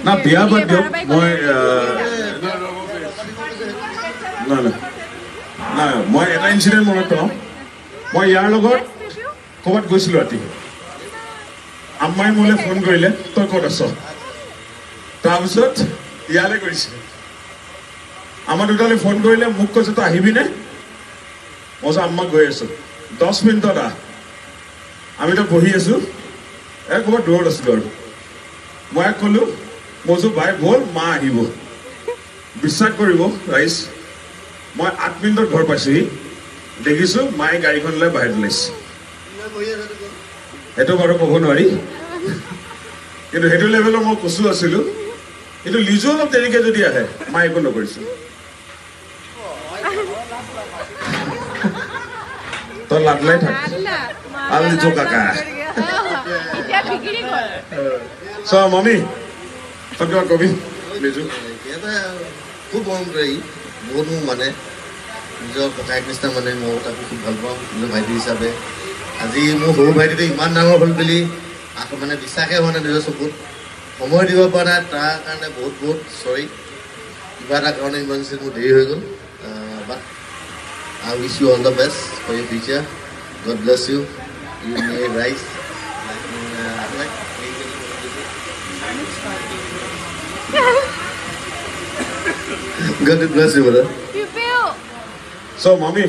না বিয়া বাদ দিয়ক মই না মই এটা ইনসিডেন্ট মনত পেলাওঁ মই ইয়াৰ লগত ক'ৰবাত গৈছিলোঁ ৰাতি আম্মাই মোলৈ ফোন কৰিলে তই ক'ত আছ তাৰপিছত ইয়ালৈ কৰিছে আমাৰ দুটালৈ ফোন কৰিলে মোক কৈছে তই আহিবিনে মই কৈছোঁ আম্মাক গৈ আছোঁ 10 মিনিটত আমি তাত বহি আছোঁ ক'ৰবাত দূৰত আছিলোঁ আৰু মই ক'লোঁ মই কৈছোঁ ভাই ব'ল মা আহিব বিশ্বাস কৰিব ৰাইজ মই 8 মিনিটত ঘৰ পাইছোঁহি দেখিছোঁ মায়ে গাড়ীখন লৈ বাহিৰত ওলাইছে সেইটো বাৰু ক'ব নোৱাৰি কিন্তু সেইটো লেভেলৰ মই কচু আছিলোঁ কিন্তু লিজু অলপ দেৰিকৈ যদি আহে মায়ে একো নকৰিছোঁ তই লাগলাই থাক আৰু লিজু কাকা চ মামী তই কিবা কবি লিজু খুব মৰম কৰে বহুত মোক মানে নিজৰ ককায়েক নিচিনা মানে মই তাকো খুব ভাল পাওঁ নিজৰ ভাইটি হিচাপে আজি মোৰ সৰু ভাইটিটো ইমান ডাঙৰ হ'ল বুলি আকৌ মানে বিশ্বাসে হোৱা নাই নিজৰ চকুত সময় দিব পৰা নাই তাৰ কাৰণে বহুত বহুত চৰি কিবা এটা কাৰণে ইমান মোৰ দেৰি হৈ গ'ল but I wish you all the best for your future God bless you you may rise God bless you, brother. So, mommy.